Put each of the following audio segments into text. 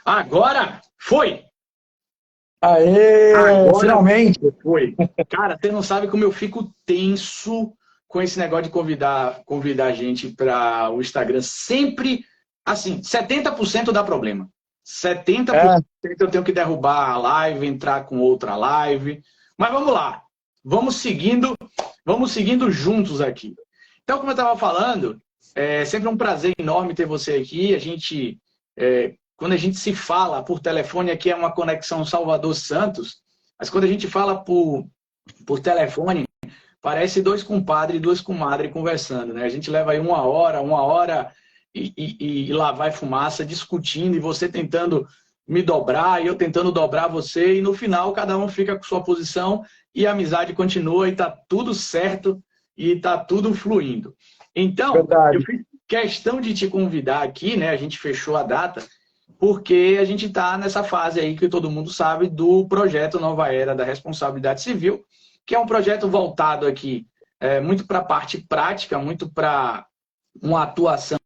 Agora foi! Aê, Agora finalmente! foi. Cara, você não sabe como eu fico tenso com esse negócio de convidar a gente para o Instagram. Sempre, assim, 70% dá problema. 70% É, eu tenho que derrubar a live, entrar com outra live. Mas vamos lá. Vamos seguindo juntos aqui. Então, como eu estava falando, é sempre um prazer enorme ter você aqui. Quando a gente se fala por telefone, aqui é uma conexão Salvador-Santos, mas quando a gente fala por telefone, parece dois compadres e duas comadres conversando, né? A gente leva aí uma hora e lá vai fumaça, discutindo, e você tentando me dobrar, e eu tentando dobrar você, e no final cada um fica com sua posição, e a amizade continua, e tá tudo certo, e tá tudo fluindo. Então, eu verdade. fiz questão de te convidar aqui, né? A gente fechou a data, porque a gente está nessa fase aí que todo mundo sabe do projeto Nova Era da Responsabilidade Civil, que é um projeto voltado aqui muito para a parte prática, muito para uma atuação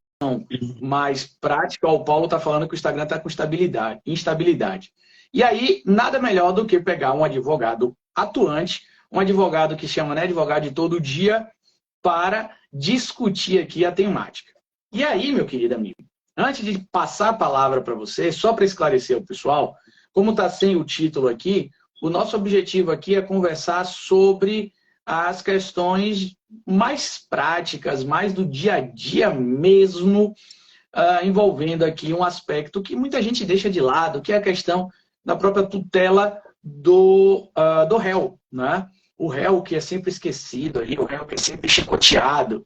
mais prática. O Paulo está falando que o Instagram está com instabilidade. E aí, nada melhor do que pegar um advogado atuante, um advogado que chama, né, advogado de todo dia, para discutir aqui a temática. E aí, meu querido amigo, antes de passar a palavra para você, só para esclarecer o pessoal, como está sem o título aqui, o nosso objetivo aqui é conversar sobre as questões mais práticas, mais do dia a dia mesmo, envolvendo aqui um aspecto que muita gente deixa de lado, que é a questão da própria tutela do réu, né? O réu que é sempre esquecido ali, o réu que é sempre chicoteado,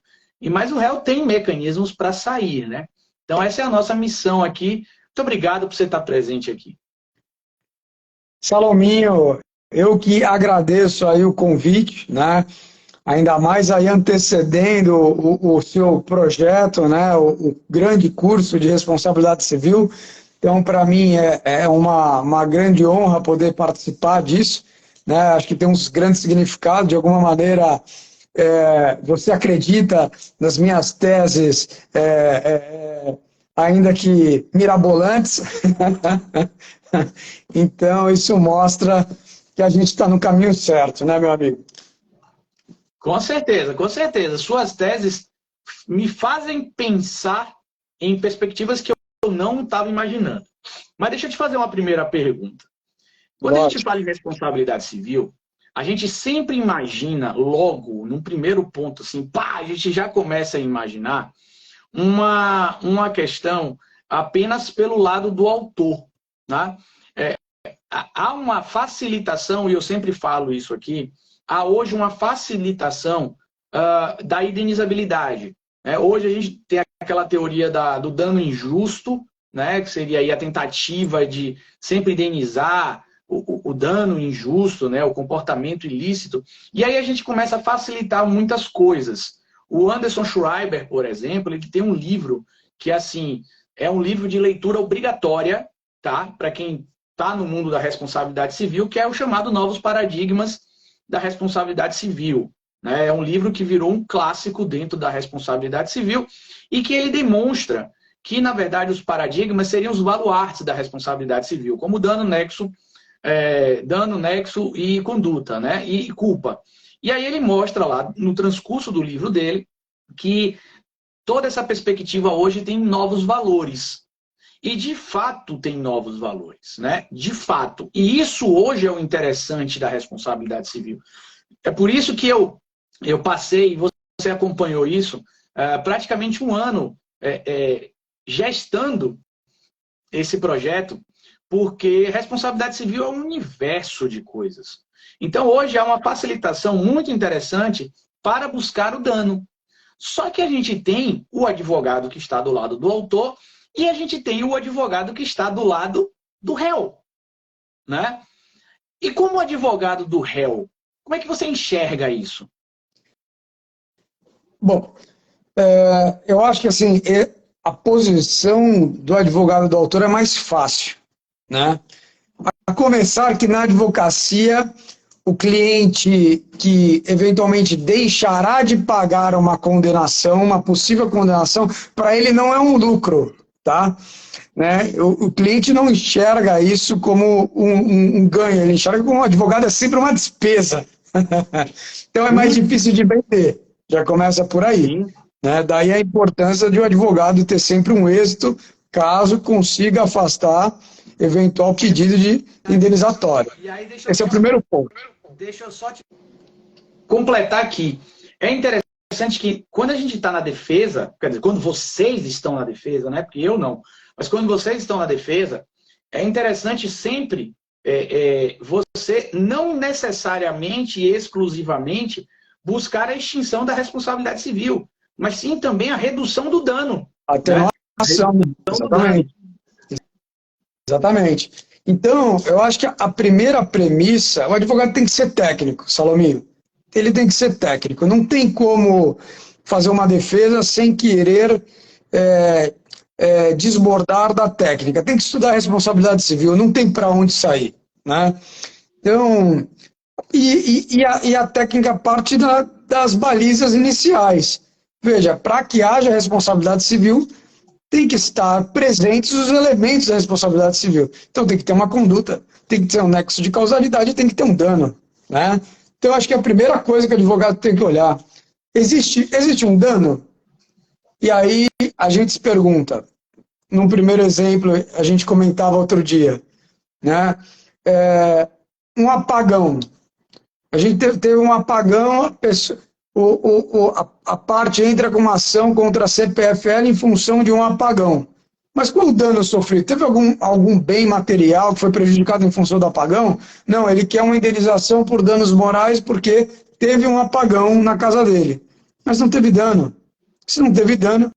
mas o réu tem mecanismos para sair, né? Então essa é a nossa missão aqui. Muito obrigado por você estar presente aqui. Salominho, eu que agradeço aí o convite, né? Ainda mais aí antecedendo o seu projeto, né? O grande curso de responsabilidade civil. Então, para mim, é uma grande honra poder participar disso, né? Acho que tem uns grandes significados. De alguma maneira, você acredita nas minhas teses, ainda que mirabolantes. Então, isso mostra que a gente está no caminho certo, né, meu amigo? Com certeza, com certeza. Suas teses me fazem pensar em perspectivas que eu não estava imaginando. Mas deixa eu te fazer uma primeira pergunta. Quando a gente Lógico. fala em responsabilidade civil, a gente sempre imagina logo, num primeiro ponto, assim, pá, a gente já começa a imaginar uma questão apenas pelo lado do autor. Né? Há uma facilitação, e eu sempre falo isso aqui, há hoje uma facilitação da indenizabilidade. Né? Hoje a gente tem aquela teoria do dano injusto, né? Que seria aí a tentativa de sempre indenizar o dano injusto, né? O comportamento ilícito. E aí a gente começa a facilitar muitas coisas. O Anderson Schreiber, por exemplo, ele tem um livro que assim é um livro de leitura obrigatória, tá? Para quem está no mundo da responsabilidade civil, que é o chamado Novos Paradigmas da Responsabilidade Civil. Né? É um livro que virou um clássico dentro da responsabilidade civil e que ele demonstra que, na verdade, os paradigmas seriam os baluartes da responsabilidade civil, como dano, nexo e conduta, né? E culpa. E aí ele mostra lá, no transcurso do livro dele, que toda essa perspectiva hoje tem novos valores. E, de fato, tem novos valores, né? De fato. E isso hoje é o interessante da responsabilidade civil. É por isso que eu passei, você acompanhou isso, praticamente um ano gestando esse projeto, porque responsabilidade civil é um universo de coisas. Então, hoje há uma facilitação muito interessante para buscar o dano. Só que a gente tem o advogado que está do lado do autor e a gente tem o advogado que está do lado do réu, né? E como advogado do réu, como é que você enxerga isso? Bom, eu acho que assim, a posição do advogado do autor é mais fácil, né? A começar que na advocacia, o cliente que eventualmente deixará de pagar uma condenação, uma possível condenação, para ele não é um lucro, tá? Né? O cliente não enxerga isso como um ganho, ele enxerga como um advogado é sempre uma despesa. Então é mais difícil de vender, já começa por aí. Sim. Né? Daí a importância de o advogado ter sempre um êxito, caso consiga afastar eventual pedido de indenizatório. E aí, Esse é o primeiro ponto. deixa eu só te completar aqui. É interessante que quando a gente está na defesa, quer dizer, quando vocês estão na defesa, né? Porque eu não, mas quando vocês estão na defesa, é interessante sempre você não necessariamente e exclusivamente buscar a extinção da responsabilidade civil, mas sim também a redução do dano. Atenuação, né? exatamente. Exatamente. Então, eu acho que a primeira premissa, o advogado tem que ser técnico, Salominho. Ele tem que ser técnico. Não tem como fazer uma defesa sem querer desbordar da técnica. Tem que estudar a responsabilidade civil, não tem para onde sair. Né? Então, e a técnica parte das balizas iniciais. Veja, para que haja responsabilidade civil, tem que estar presentes os elementos da responsabilidade civil. Então tem que ter uma conduta, tem que ter um nexo de causalidade, tem que ter um dano. Né? Então acho que a primeira coisa que o advogado tem que olhar, existe um dano? E aí a gente se pergunta, num primeiro exemplo, a gente comentava outro dia, né? Um apagão. A gente teve um apagão, a parte entra com uma ação contra a CPFL em função de um apagão. Mas qual o dano sofrido? Teve algum bem material que foi prejudicado em função do apagão? Não, ele quer uma indenização por danos morais porque teve um apagão na casa dele. Mas não teve dano. Se não teve dano,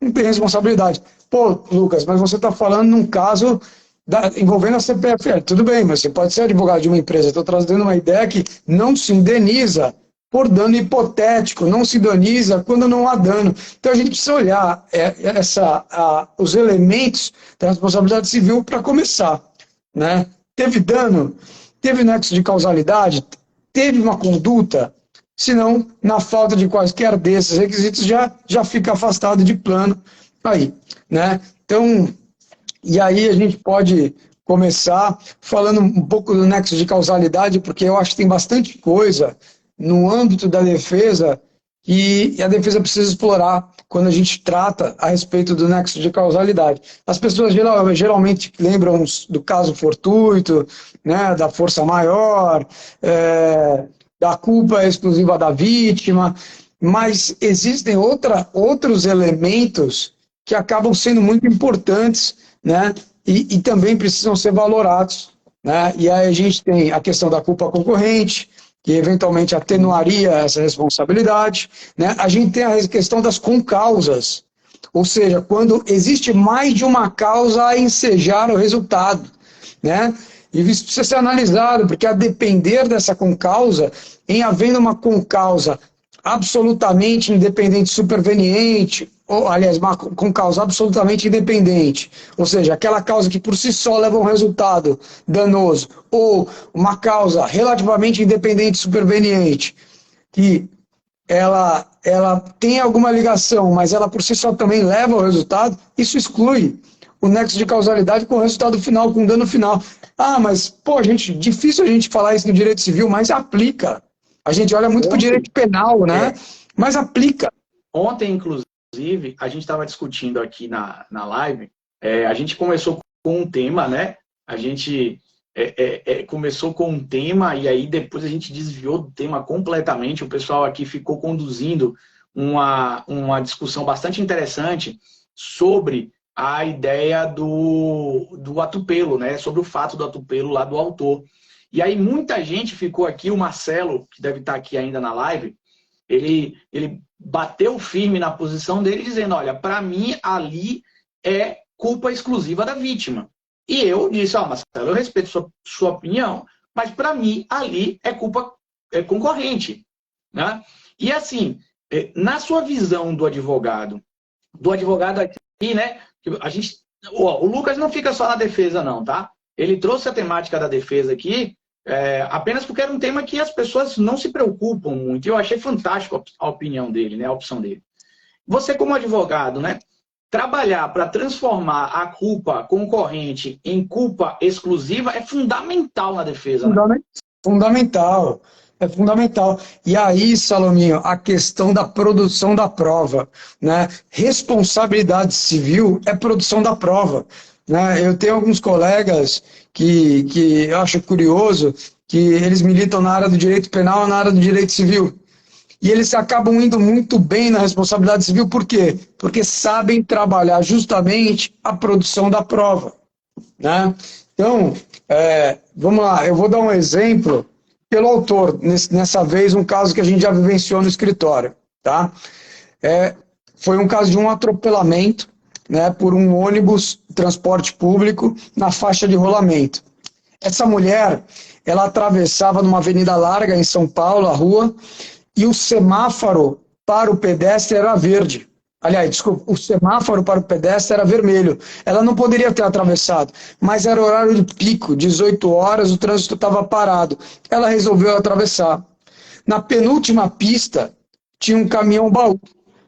não tem responsabilidade. Pô, Lucas, mas você está falando num caso envolvendo a CPFL. Tudo bem, mas você pode ser advogado de uma empresa. Estou trazendo uma ideia que não se indeniza por dano hipotético, não se indeniza quando não há dano. Então a gente precisa olhar os elementos da responsabilidade civil para começar. Né? Teve dano? Teve nexo de causalidade? Teve uma conduta? Senão, na falta de quaisquer desses requisitos, já fica afastado de plano aí. Né? Então, e aí a gente pode começar falando um pouco do nexo de causalidade, porque eu acho que tem bastante coisa no âmbito da defesa e a defesa precisa explorar quando a gente trata a respeito do nexo de causalidade. As pessoas geralmente lembram do caso fortuito, né, da força maior, da culpa exclusiva da vítima, mas existem outros elementos que acabam sendo muito importantes, né? E também precisam ser valorados. Né? E aí a gente tem a questão da culpa concorrente, que eventualmente atenuaria essa responsabilidade. Né? A gente tem a questão das concausas, ou seja, quando existe mais de uma causa a ensejar o resultado. Né? E isso precisa ser analisado, porque a depender dessa concausa, em havendo uma concausa absolutamente independente, superveniente, ou, aliás, uma concausa absolutamente independente, ou seja, aquela causa que por si só leva a um resultado danoso, ou uma causa relativamente independente, superveniente, que ela tem alguma ligação, mas ela por si só também leva ao resultado, isso exclui o nexo de causalidade com o resultado final, com o dano final. Ah, mas, pô, gente, difícil a gente falar isso no direito civil, mas aplica. A gente olha muito para o direito penal, né? Mas aplica. Ontem, inclusive, a gente estava discutindo aqui na live, a gente começou com um tema, né? A gente começou com um tema e aí depois a gente desviou do tema completamente. O pessoal aqui ficou conduzindo uma discussão bastante interessante sobre a ideia do atupelo, né? Sobre o fato do atupelo lá do autor. E aí muita gente ficou aqui, o Marcelo, que deve estar aqui ainda na live, ele bateu firme na posição dele, dizendo, olha, para mim ali é culpa exclusiva da vítima. E eu disse, Marcelo, eu respeito sua opinião, mas para mim ali é culpa concorrente. Né? E assim, na sua visão do advogado aqui, né, o Lucas não fica só na defesa não, tá? Ele trouxe a temática da defesa aqui, apenas porque era um tema que as pessoas não se preocupam muito. E eu achei fantástico a opinião dele, né, a opção dele. Você como advogado, né, trabalhar para transformar a culpa concorrente em culpa exclusiva é fundamental na defesa. Né? Fundamental. É fundamental. E aí, Salominho, a questão da produção da prova, né? Responsabilidade civil é produção da prova, né? Eu tenho alguns colegas que eu acho curioso que eles militam na área do direito penal e na área do direito civil. E eles acabam indo muito bem na responsabilidade civil, por quê? Porque sabem trabalhar justamente a produção da prova, né? Então, vamos lá, eu vou dar um exemplo pelo autor, nessa vez um caso que a gente já vivenciou no escritório, tá? Foi um caso de um atropelamento, né, por um ônibus transporte público na faixa de rolamento. Essa mulher, ela atravessava numa avenida larga em São Paulo, a rua, e o semáforo para o pedestre era verde. Aliás, desculpa, o semáforo para o pedestre era vermelho. Ela não poderia ter atravessado, mas era horário de pico, 18 horas, o trânsito estava parado. Ela resolveu atravessar. Na penúltima pista, tinha um caminhão-baú.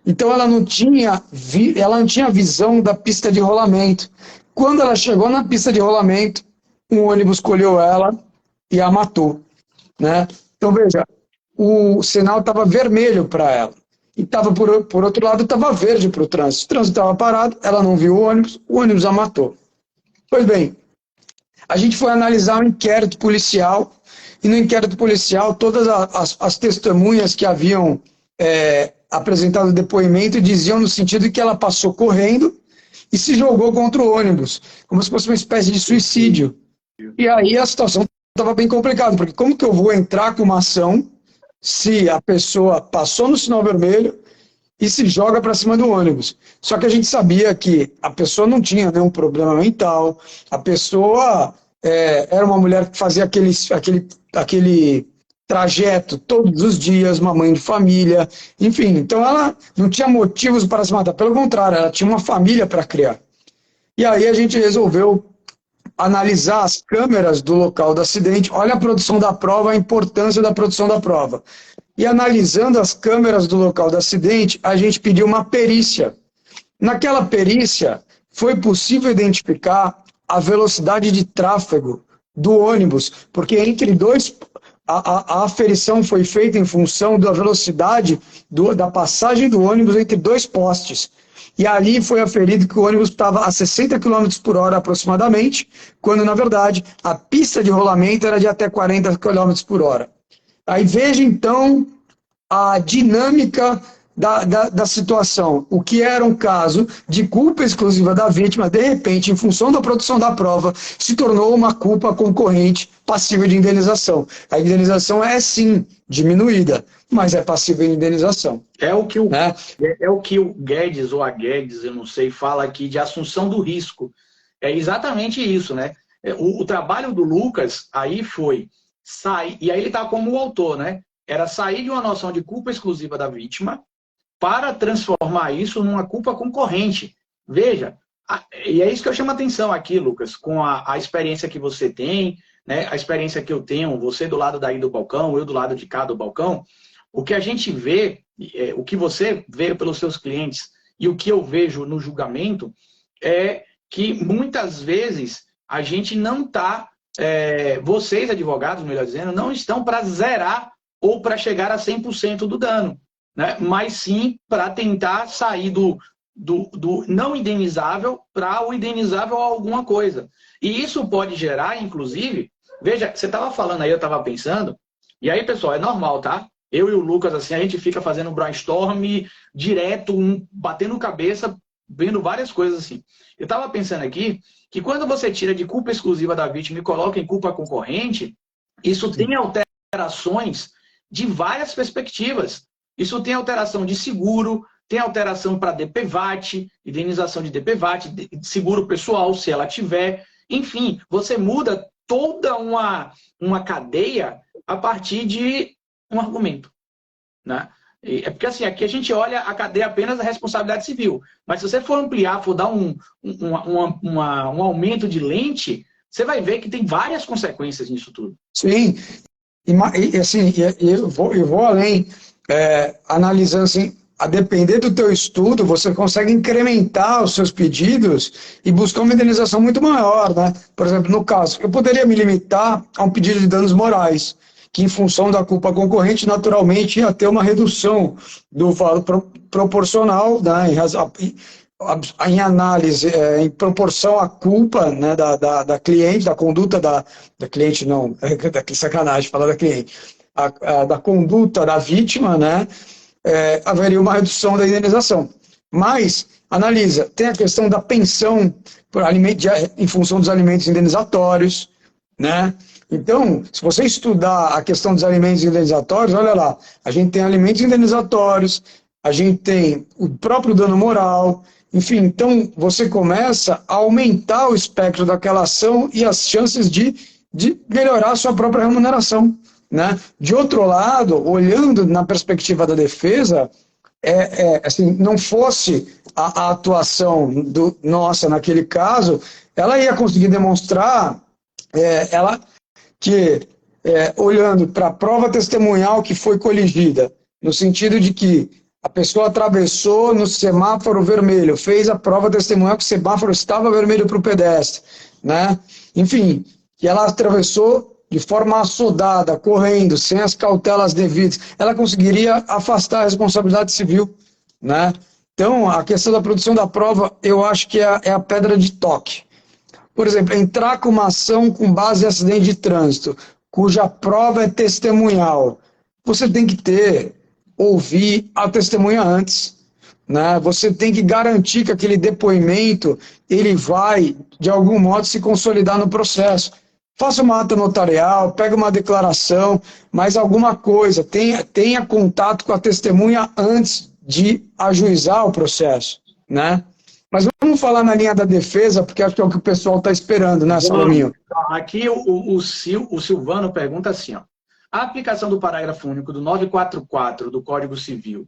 Então ela não tinha visão da pista de rolamento. Quando ela chegou na pista de rolamento, um ônibus colheu ela e a matou, né? Então veja, o sinal estava vermelho para ela. E tava, por outro lado, estava verde para o trânsito. O trânsito estava parado, ela não viu o ônibus a matou. Pois bem, a gente foi analisar um inquérito policial, e no inquérito policial, todas as testemunhas que haviam apresentado depoimento diziam no sentido que ela passou correndo e se jogou contra o ônibus, como se fosse uma espécie de suicídio. E aí a situação estava bem complicada, porque como que eu vou entrar com uma ação se a pessoa passou no sinal vermelho e se joga para cima do ônibus? Só que a gente sabia que a pessoa não tinha nenhum problema mental, a pessoa era uma mulher que fazia aquele trajeto todos os dias, uma mãe de família, enfim, então ela não tinha motivos para se matar, pelo contrário, ela tinha uma família para criar. E aí a gente resolveu analisar as câmeras do local do acidente. Olha a produção da prova, a importância da produção da prova. E analisando as câmeras do local do acidente, a gente pediu uma perícia. Naquela perícia, foi possível identificar a velocidade de tráfego do ônibus, porque entre dois, a aferição foi feita em função da velocidade da passagem do ônibus entre dois postes. E ali foi aferido que o ônibus estava a 60 km por hora aproximadamente, quando, na verdade, a pista de rolamento era de até 40 km por hora. Aí veja, então, a dinâmica da situação. O que era um caso de culpa exclusiva da vítima, de repente, em função da produção da prova, se tornou uma culpa concorrente passível de indenização. A indenização é, sim, diminuída, mas é passível de indenização. É o que o Guedes, ou a Guedes, eu não sei, fala aqui de assunção do risco. É exatamente isso, né? O trabalho do Lucas aí foi sair, e aí ele está como o autor, né? Era sair de uma noção de culpa exclusiva da vítima para transformar isso numa culpa concorrente. Veja, e é isso que eu chamo a atenção aqui, Lucas, com a experiência que você tem, né? A experiência que eu tenho, você do lado daí do balcão, eu do lado de cá do balcão. O que a gente vê, o que você vê pelos seus clientes e o que eu vejo no julgamento é que muitas vezes a gente não está, vocês advogados, melhor dizendo, não estão para zerar ou para chegar a 100% do dano, né? Mas sim para tentar sair do não indenizável para o indenizável a alguma coisa. E isso pode gerar, inclusive, veja, você estava falando aí, eu estava pensando, e aí, pessoal, é normal, tá? Eu e o Lucas, assim, a gente fica fazendo brainstorm direto, batendo cabeça, vendo várias coisas assim. Eu estava pensando aqui que quando você tira de culpa exclusiva da vítima e coloca em culpa concorrente, isso tem alterações de várias perspectivas. Isso tem alteração de seguro, tem alteração para DPVAT, indenização de DPVAT, de seguro pessoal, se ela tiver. Enfim, você muda toda uma cadeia a partir de um argumento, né? É porque assim, aqui a gente olha a cadeia apenas da responsabilidade civil, mas se você for ampliar, for dar um aumento de lente, você vai ver que tem várias consequências nisso tudo. Sim, e assim, eu vou além, analisando assim, a depender do teu estudo, você consegue incrementar os seus pedidos e buscar uma indenização muito maior, né? Por exemplo, no caso, eu poderia me limitar a um pedido de danos morais, que em função da culpa concorrente, naturalmente ia ter uma redução do valor proporcional, né, em análise, em proporção à culpa, né, da cliente, da conduta da cliente, não, que sacanagem falar da cliente, da conduta da vítima, né, haveria uma redução da indenização. Mas, analisa, tem a questão da pensão por alimento, em função dos alimentos indenizatórios, né? Então, se você estudar a questão dos alimentos indenizatórios, olha lá, a gente tem alimentos indenizatórios, a gente tem o próprio dano moral, enfim, então você começa a aumentar o espectro daquela ação e as chances de melhorar a sua própria remuneração, né? De outro lado, olhando na perspectiva da defesa, assim, não fosse a atuação nossa naquele caso, ela ia conseguir demonstrar olhando para a prova testemunhal que foi coligida, no sentido de que a pessoa atravessou no semáforo vermelho, fez a prova testemunhal que o semáforo estava vermelho para o pedestre, né? Enfim, que ela atravessou de forma assodada, correndo, sem as cautelas devidas, ela conseguiria afastar a responsabilidade civil, né? Então, a questão da produção da prova, eu acho que é a pedra de toque. Por exemplo, entrar com uma ação com base em acidente de trânsito, cuja prova é testemunhal, você tem que ouvir a testemunha antes, né? Você tem que garantir que aquele depoimento ele vai, de algum modo, se consolidar no processo. Faça uma ata notarial, pega uma declaração, mas alguma coisa, tenha contato com a testemunha antes de ajuizar o processo, né? Mas vamos falar na linha da defesa, porque acho que é o que o pessoal está esperando, né, Salaminho? Aqui o Silvano pergunta assim, ó. A aplicação do parágrafo único do 944 do Código Civil,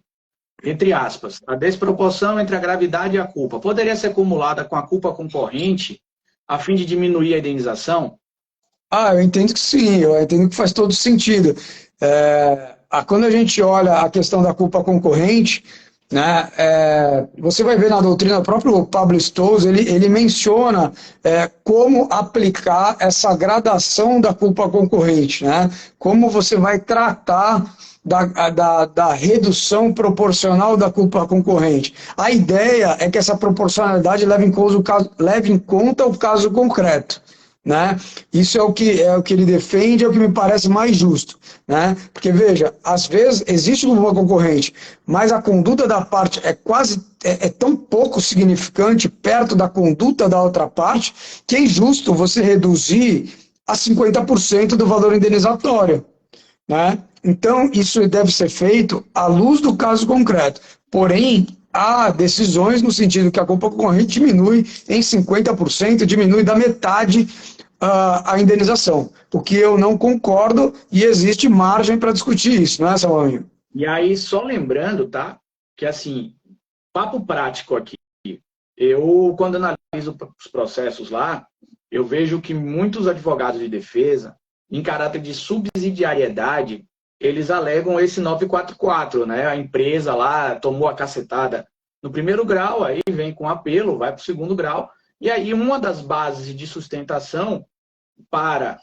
entre aspas, a desproporção entre a gravidade e a culpa, poderia ser acumulada com a culpa concorrente a fim de diminuir a indenização? Eu entendo que sim, eu entendo que faz todo sentido. Quando a gente olha a questão da culpa concorrente, né, você vai ver na doutrina, o próprio Pablo Stolz, ele menciona como aplicar essa gradação da culpa concorrente, né, como você vai tratar da redução proporcional da culpa concorrente. A ideia é que essa proporcionalidade leve em conta o caso concreto, né? Isso é o que ele defende, é o que me parece mais justo, né? Porque, veja, às vezes existe uma concorrente, mas a conduta da parte é tão pouco significante perto da conduta da outra parte, que é injusto você reduzir a 50% do valor indenizatório, né? Então, isso deve ser feito à luz do caso concreto. Porém, há decisões no sentido que a culpa concorrente diminui em 50%, diminui da metade a indenização, o que eu não concordo e existe margem para discutir isso, não é, Samuel? E aí, só lembrando, tá, que assim, papo prático aqui, quando analiso os processos lá, eu vejo que muitos advogados de defesa, em caráter de subsidiariedade, eles alegam esse 944, né? A empresa lá tomou a cacetada no primeiro grau, aí vem com apelo, vai para o segundo grau, e aí uma das bases de sustentação para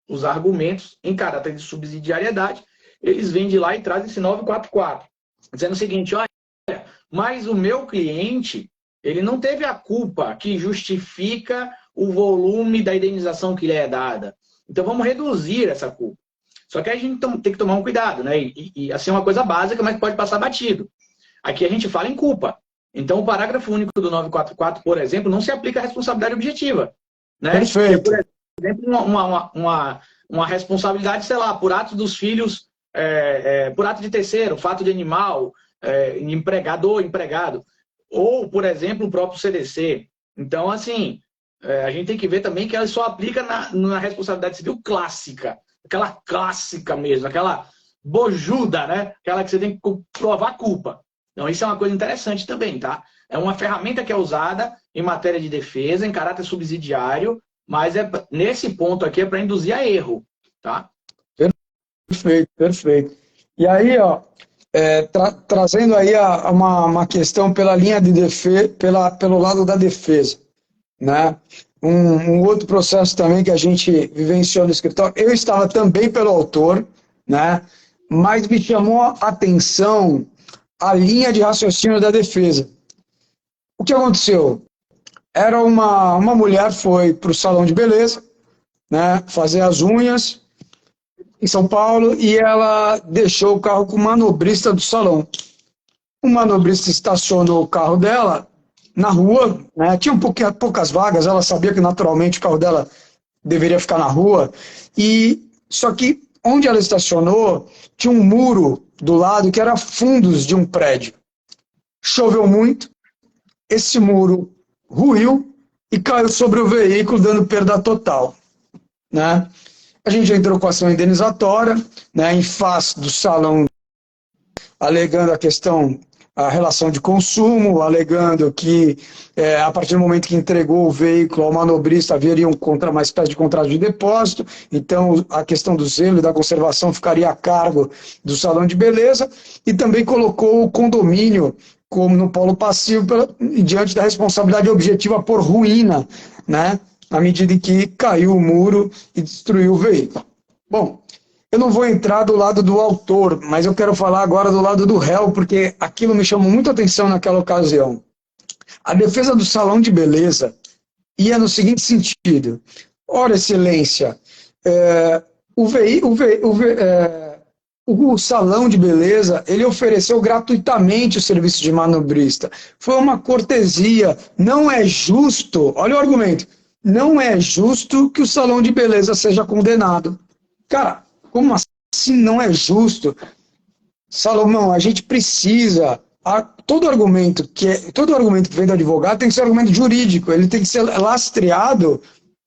os argumentos em caráter de subsidiariedade, eles vêm de lá e trazem esse 944, dizendo o seguinte, olha, mas o meu cliente, ele não teve a culpa que justifica o volume da indenização que lhe é dada. Então vamos reduzir essa culpa. Só que a gente tem que tomar um cuidado, né? E assim é uma coisa básica, mas pode passar batido. Aqui a gente fala em culpa. Então o parágrafo único do 944, por exemplo, não se aplica à responsabilidade objetiva, né? Perfeito. Por exemplo, uma responsabilidade, sei lá, por atos dos filhos, por ato de terceiro, fato de animal, empregador, empregado, ou, por exemplo, o próprio CDC. Então, assim, a gente tem que ver também que ela só aplica na responsabilidade civil clássica, aquela clássica mesmo, aquela bojuda, né? Aquela que você tem que provar culpa. Então, isso é uma coisa interessante também, tá? É uma ferramenta que é usada em matéria de defesa, em caráter subsidiário, mas nesse ponto aqui é para induzir a erro, tá? Perfeito, perfeito. E aí, ó, trazendo aí uma questão pela linha de defesa, pelo lado da defesa, né? Um outro processo também que a gente vivenciou no escritório, eu estava também pelo autor, né? Mas me chamou a atenção a linha de raciocínio da defesa. O que aconteceu? Era uma mulher, foi para o salão de beleza, né, fazer as unhas em São Paulo, e ela deixou o carro com o manobrista do salão. O manobrista estacionou o carro dela na rua, né, tinha poucas vagas, ela sabia que naturalmente o carro dela deveria ficar na rua, e só que onde ela estacionou tinha um muro do lado que era fundos de um prédio. Choveu muito, esse muro ruiu e caiu sobre o veículo, dando perda total, né? A gente entrou com ação indenizatória, né, em face do salão, alegando a relação de consumo, alegando que a partir do momento que entregou o veículo ao manobrista haveria uma espécie de contrato de depósito, então a questão do zelo e da conservação ficaria a cargo do salão de beleza, e também colocou o condomínio como no polo passivo, diante da responsabilidade objetiva por ruína, né, à medida em que caiu o muro e destruiu o veículo. Bom, eu não vou entrar do lado do autor, mas eu quero falar agora do lado do réu, porque aquilo me chamou muita atenção naquela ocasião. A defesa do salão de beleza ia no seguinte sentido: ora, excelência, o salão de beleza, ele ofereceu gratuitamente o serviço de manobrista. Foi uma cortesia. Não é justo, olha o argumento, não é justo que o salão de beleza seja condenado. Cara, como assim não é justo? Salomão, a gente precisa... Todo argumento que vem do advogado tem que ser argumento jurídico, ele tem que ser lastreado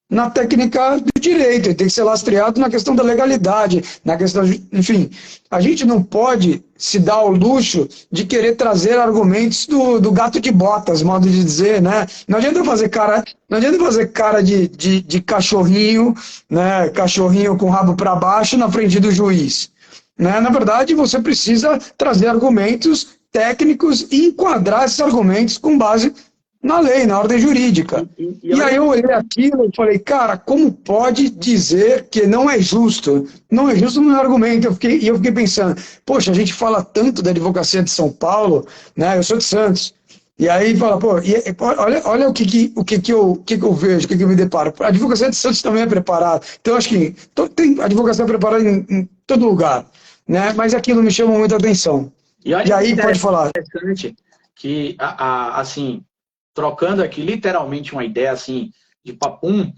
na técnica do direito, ele tem que ser lastreado na questão da legalidade, na questão, enfim, a gente não pode se dar ao luxo de querer trazer argumentos do gato de botas, modo de dizer, né? Não adianta fazer cara de cachorrinho, né? Cachorrinho com o rabo para baixo na frente do juiz, né? Na verdade, você precisa trazer argumentos técnicos e enquadrar esses argumentos com base na lei, na ordem jurídica. E aí eu olhei aquilo e falei, cara, como pode dizer que não é justo? Não é justo no meu argumento. E eu fiquei pensando, poxa, a gente fala tanto da advocacia de São Paulo, né? Eu sou de Santos. E aí fala, pô, olha o que eu vejo, o que eu me deparo. A advocacia de Santos também é preparada. Então, acho que tem advocacia preparada em todo lugar, né? Mas aquilo me chama muita atenção. E aí, pode falar. Interessante que, assim, trocando aqui literalmente uma ideia assim de papum,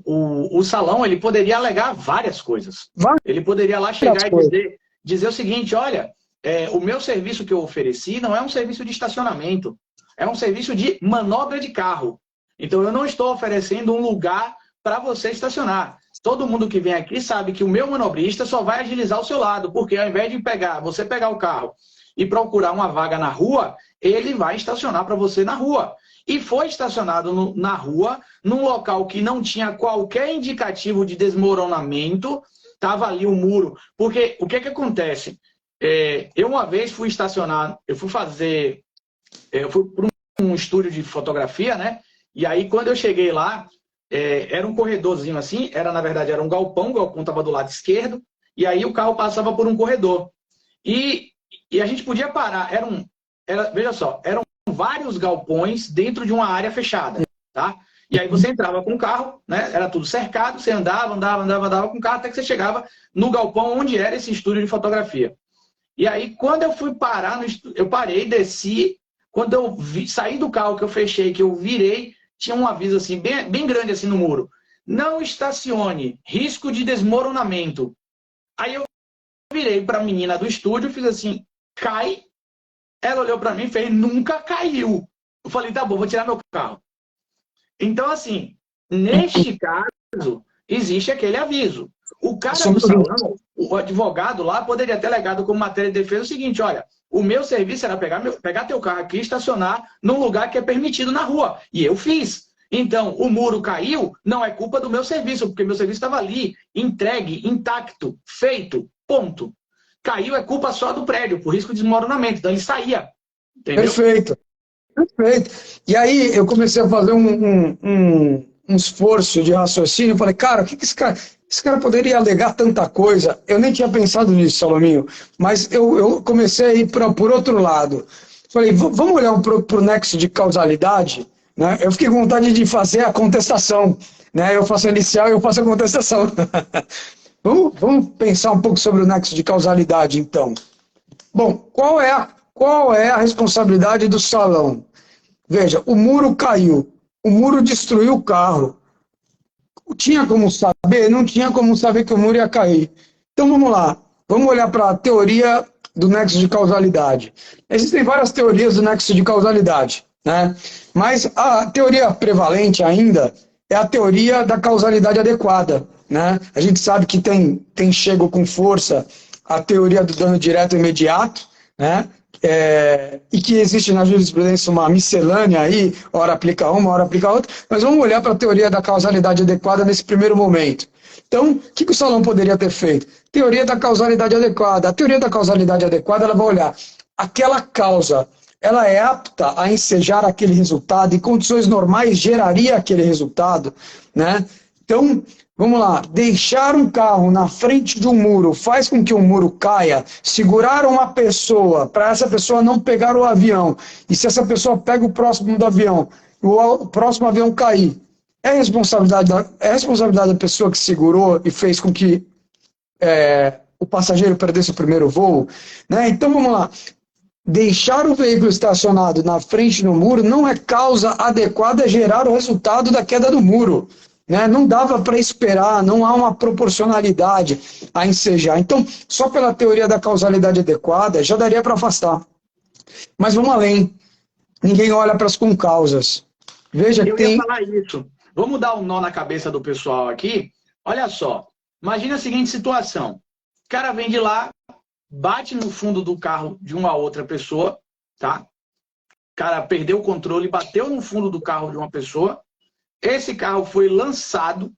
o salão ele poderia alegar várias coisas. Ele poderia lá chegar e dizer o seguinte: olha, o meu serviço que eu ofereci não é um serviço de estacionamento, é um serviço de manobra de carro. Então eu não estou oferecendo um lugar para você estacionar. Todo mundo que vem aqui sabe que o meu manobrista só vai agilizar o seu lado, porque ao invés de você pegar o carro e procurar uma vaga na rua, ele vai estacionar para você na rua. E foi estacionado na rua, num local que não tinha qualquer indicativo de desmoronamento, estava ali o muro. Porque o que acontece? Eu uma vez fui estacionar, eu fui para um estúdio de fotografia, né? E aí quando eu cheguei lá, era um corredorzinho assim, na verdade era um galpão, o galpão estava do lado esquerdo, e aí o carro passava por um corredor. E a gente podia parar, veja só, eram vários galpões dentro de uma área fechada, tá? E aí você entrava com o carro, né? Era tudo cercado, você andava com o carro até que você chegava no galpão onde era esse estúdio de fotografia. E aí quando eu fui parar no estúdio, eu parei, desci, quando eu saí do carro que eu fechei, que eu virei, tinha um aviso assim, bem grande assim no muro: não estacione, risco de desmoronamento. Aí eu virei para a menina do estúdio, fiz assim, cai. Ela olhou para mim e fez, nunca caiu. Eu falei, tá bom, vou tirar meu carro. Então, assim, neste caso, existe aquele aviso. O cara do salão, o advogado lá, poderia ter alegado como matéria de defesa o seguinte: olha, o meu serviço era pegar teu carro aqui e estacionar num lugar que é permitido na rua. E eu fiz. Então, o muro caiu, não é culpa do meu serviço, porque meu serviço estava ali, entregue, intacto, feito, ponto. caiu é culpa só do prédio, por risco de desmoronamento. Então ele saía. Entendeu? Perfeito. Perfeito. E aí eu comecei a fazer um esforço de raciocínio. Eu falei, cara, o que esse cara poderia alegar tanta coisa? Eu nem tinha pensado nisso, Salominho, mas eu comecei a ir por outro lado. Falei, vamos olhar para o nexo de causalidade? Né? Eu fiquei com vontade de fazer a contestação. Né? Eu faço a inicial e eu faço a contestação. Vamos pensar um pouco sobre o nexo de causalidade, então. Bom, qual é a responsabilidade do salão? Veja, o muro caiu, o muro destruiu o carro. Tinha como saber? Não tinha como saber que o muro ia cair. Então vamos lá, vamos olhar para a teoria do nexo de causalidade. Existem várias teorias do nexo de causalidade, né? Mas a teoria prevalente ainda é a teoria da causalidade adequada, né? A gente sabe que tem chego com força a teoria do dano direto e imediato, né? E que existe na jurisprudência uma miscelânea aí, hora aplica uma, hora aplica outra, mas vamos olhar para a teoria da causalidade adequada nesse primeiro momento. Então, o que o salão poderia ter feito? Teoria da causalidade adequada. A teoria da causalidade adequada, ela vai olhar aquela causa, ela é apta a ensejar aquele resultado, em condições normais geraria aquele resultado, né? Então, vamos lá, deixar um carro na frente de um muro faz com que o muro caia, segurar uma pessoa para essa pessoa não pegar o avião, e se essa pessoa pega o próximo do avião, o próximo avião cair, é responsabilidade da pessoa que segurou e fez com que o passageiro perdesse o primeiro voo, né? Então vamos lá, deixar o veículo estacionado na frente do muro não é causa adequada a gerar o resultado da queda do muro. Né? Não dava para esperar, não há uma proporcionalidade a ensejar. Então, só pela teoria da causalidade adequada, já daria para afastar. Mas vamos além. Ninguém olha para as concausas. Veja que eu ia falar isso. Vamos dar um nó na cabeça do pessoal aqui. Olha só. Imagina a seguinte situação. O cara vem de lá, bate no fundo do carro de uma outra pessoa, tá? O cara perdeu o controle, bateu no fundo do carro de uma pessoa. Esse carro foi lançado,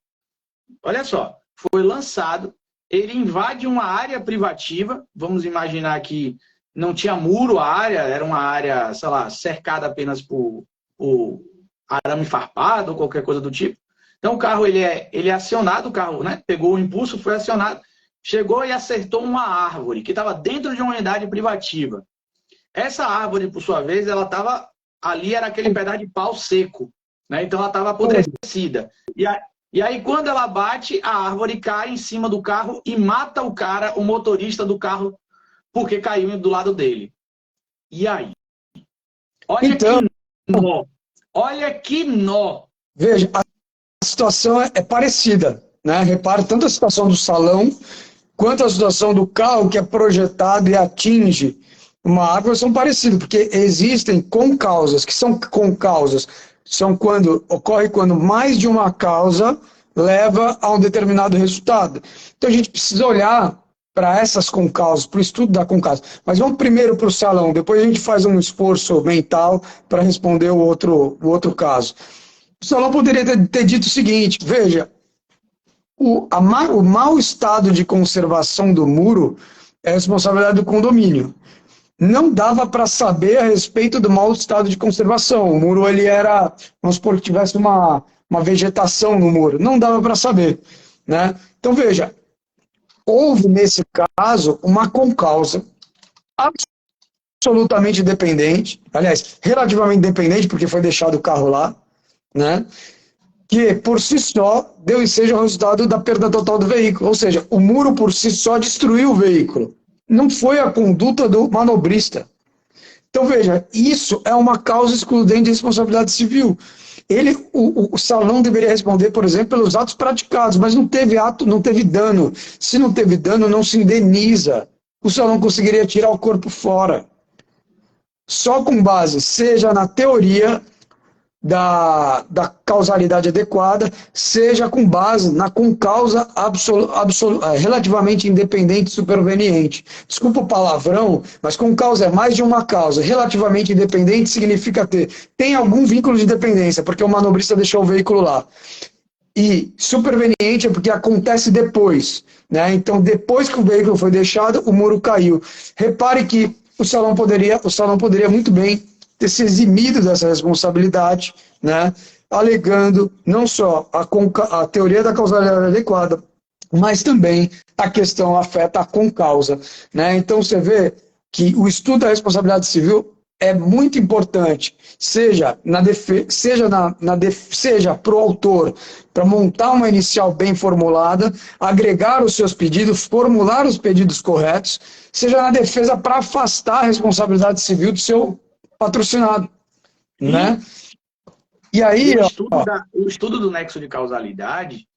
olha só, foi lançado, ele invade uma área privativa, vamos imaginar que não tinha muro a área, era uma área, sei lá, cercada apenas por arame farpado ou qualquer coisa do tipo. Então o carro, ele é acionado, o carro, né, pegou o impulso, foi acionado, chegou e acertou uma árvore que estava dentro de uma unidade privativa. Essa árvore, por sua vez, ela estava ali, era aquele pedaço de pau seco. Né? Então ela estava apodrecida. E aí, quando ela bate, a árvore cai em cima do carro e mata o cara, o motorista do carro, porque caiu do lado dele. E aí? Olha então, que nó. Olha que nó. Veja, a situação é parecida. Né? Repare, tanto a situação do salão, quanto a situação do carro que é projetado e atinge uma árvore são parecidas, porque existem concausas, que são concausas. Ocorre quando mais de uma causa leva a um determinado resultado. Então a gente precisa olhar para essas concausas, para o estudo da concausa. Mas vamos primeiro para o salão, depois a gente faz um esforço mental para responder o outro caso. O salão poderia ter dito o seguinte, veja, o mau estado de conservação do muro é responsabilidade do condomínio. Não dava para saber a respeito do mau estado de conservação. O muro, ele era, vamos supor que tivesse uma vegetação no muro. Não dava para saber. Né? Então, veja, houve, nesse caso, uma concausa absolutamente dependente, aliás, relativamente dependente, porque foi deixado o carro lá, né? Que, por si só, deu e seja o resultado da perda total do veículo. Ou seja, o muro, por si só, destruiu o veículo. Não foi a conduta do manobrista. Então, veja, isso é uma causa excludente de responsabilidade civil. O salão deveria responder, por exemplo, pelos atos praticados, mas não teve não teve dano. Se não teve dano, não se indeniza. O salão conseguiria tirar o corpo fora. Só com base, seja na teoria da causalidade adequada, seja com base na concausa relativamente independente e superveniente. Desculpa o palavrão, mas concausa é mais de uma causa. Relativamente independente significa tem algum vínculo de dependência, porque o manobrista deixou o veículo lá. E superveniente é porque acontece depois, né? Então, depois que o veículo foi deixado, o muro caiu. Repare que o salão poderia muito bem ter se eximido dessa responsabilidade, né? Alegando não só a teoria da causalidade adequada, mas também a questão afeta a concausa, né? Então, você vê que o estudo da responsabilidade civil é muito importante, seja para o autor, para montar uma inicial bem formulada, agregar os seus pedidos, formular os pedidos corretos, seja na defesa para afastar a responsabilidade civil do seu patrocinado, né? E aí, o estudo do nexo de causalidade,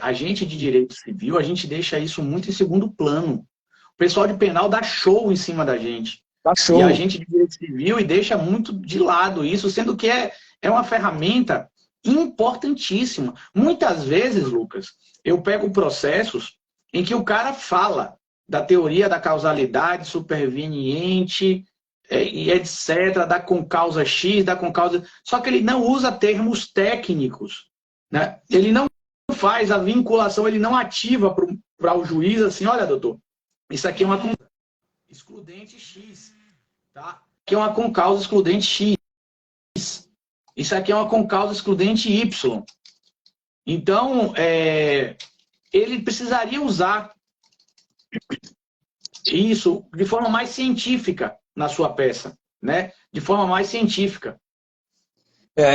a gente de direito civil, a gente deixa isso muito em segundo plano. O pessoal de penal dá show em cima da gente. E a gente de direito civil e deixa muito de lado isso, sendo que é uma ferramenta importantíssima. Muitas vezes, Lucas, eu pego processos em que o cara fala da teoria da causalidade superveniente, e etc., da concausa X, da concausa... Só que ele não usa termos técnicos, né? Ele não faz a vinculação, ele não ativa para o juiz assim, olha, doutor, isso aqui é uma excludente X, tá? Aqui é uma concausa excludente X. Isso aqui é uma concausa excludente Y. Então, ele precisaria usar isso de forma mais científica na sua peça, né? De forma mais científica.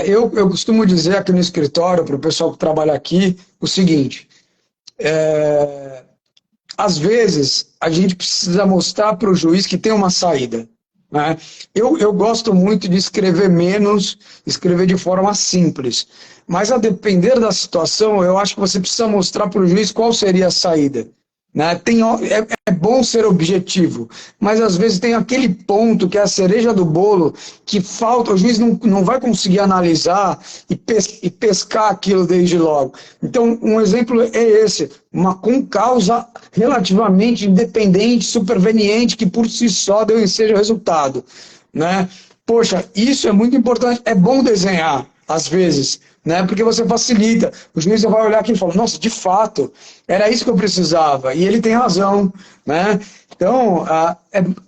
Eu costumo dizer aqui no escritório, para o pessoal que trabalha aqui, o seguinte: às vezes a gente precisa mostrar para o juiz que tem uma saída, né? Eu gosto muito de escrever menos, escrever de forma simples, mas a depender da situação, eu acho que você precisa mostrar para o juiz qual seria a saída, né? É bom ser objetivo, mas às vezes tem aquele ponto que é a cereja do bolo, que falta, o juiz não vai conseguir analisar e pescar aquilo desde logo. Então, um exemplo é esse, uma concausa relativamente independente, superveniente, que por si só deu ensejo ao resultado, né? Poxa, isso é muito importante, é bom desenhar, às vezes, né? Porque você facilita. O juiz vai olhar aqui e falar, nossa, de fato, era isso que eu precisava. E ele tem razão, né? Então,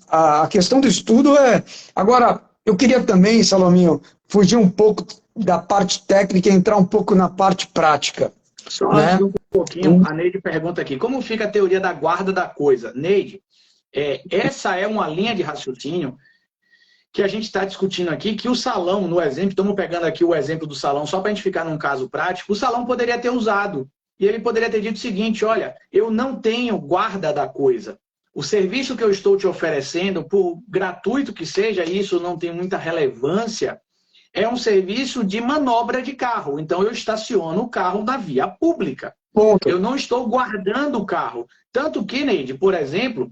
a questão do estudo é... Agora, eu queria também, Salominho, fugir um pouco da parte técnica e entrar um pouco na parte prática. Só antes um pouquinho, a Neide pergunta aqui, como fica a teoria da guarda da coisa? Neide, essa é uma linha de raciocínio que a gente está discutindo aqui, que o salão, no exemplo, estamos pegando aqui o exemplo do salão, só para a gente ficar num caso prático, o salão poderia ter usado. E ele poderia ter dito o seguinte, olha, eu não tenho guarda da coisa. O serviço que eu estou te oferecendo, por gratuito que seja, isso não tem muita relevância, é um serviço de manobra de carro. Então, eu estaciono o carro na via pública. Ponto. Eu não estou guardando o carro. Tanto que, Neide, por exemplo,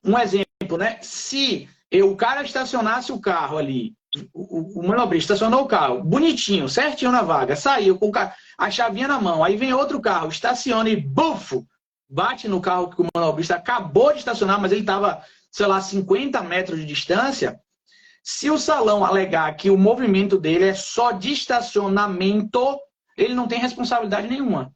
um exemplo, né? Se o cara estacionasse o carro ali, o manobrista estacionou o carro, bonitinho, certinho na vaga, saiu com a chavinha na mão, aí vem outro carro, estaciona e bufo, bate no carro que o manobrista acabou de estacionar, mas ele estava, sei lá, 50 metros de distância. Se o salão alegar que o movimento dele é só de estacionamento, ele não tem responsabilidade nenhuma.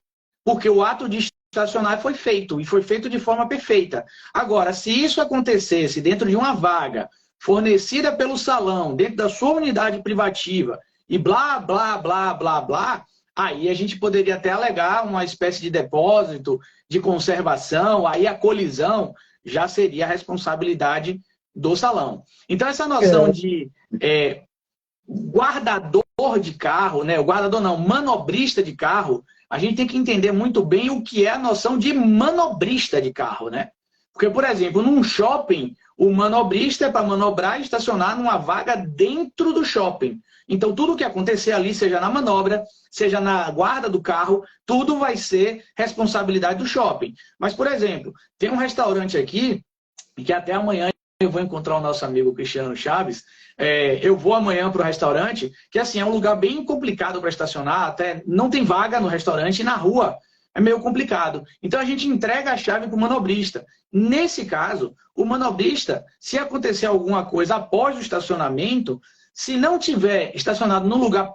Porque o ato de estacionar foi feito, e foi feito de forma perfeita. Agora, se isso acontecesse dentro de uma vaga fornecida pelo salão, dentro da sua unidade privativa, e blá, blá, blá, blá, blá, aí a gente poderia até alegar uma espécie de depósito, de conservação, aí a colisão já seria a responsabilidade do salão. Então, essa noção de guardador de carro, né? O guardador não, manobrista de carro, a gente tem que entender muito bem o que é a noção de manobrista de carro, né? Porque, por exemplo, num shopping, o manobrista é para manobrar e estacionar numa vaga dentro do shopping. Então, tudo que acontecer ali, seja na manobra, seja na guarda do carro, tudo vai ser responsabilidade do shopping. Mas, por exemplo, tem um restaurante aqui, que até amanhã eu vou encontrar o nosso amigo Cristiano Chaves. Eu vou amanhã para o restaurante, que assim, é um lugar bem complicado para estacionar, até não tem vaga no restaurante e na rua é meio complicado. Então a gente entrega a chave para o manobrista. Nesse caso, o manobrista, se acontecer alguma coisa após o estacionamento, se não tiver estacionado no lugar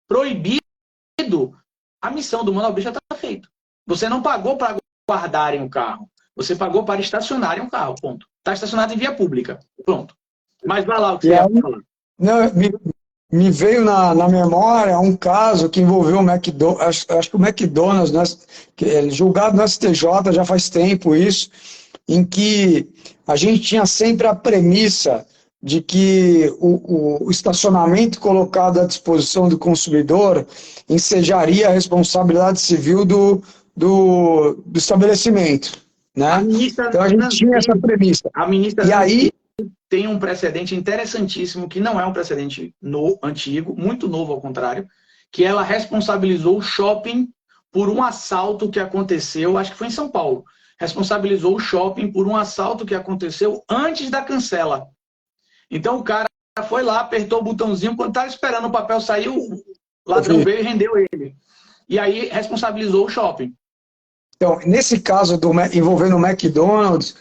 proibido, a missão do motorista está feita. Você não pagou para guardarem o carro. Você pagou para estacionarem o carro, ponto. Está estacionado em via pública, pronto. Mas vai lá o que você ia falar. Não, me veio na memória um caso que envolveu o McDonald's, acho que o McDonald's, né, julgado no STJ já faz tempo isso, em que a gente tinha sempre a premissa de que o estacionamento colocado à disposição do consumidor ensejaria a responsabilidade civil do estabelecimento, né? Então a gente tinha essa premissa. A ministra e aí tem um precedente interessantíssimo, que não é um precedente antigo, muito novo ao contrário, que ela responsabilizou o shopping por um assalto que aconteceu, acho que foi em São Paulo, responsabilizou o shopping por um assalto que aconteceu antes da cancela. Então o cara foi lá, apertou o botãozinho, quando estava esperando o papel sair, o ladrão veio e rendeu ele. E aí responsabilizou o shopping. Então, nesse caso envolvendo o McDonald's,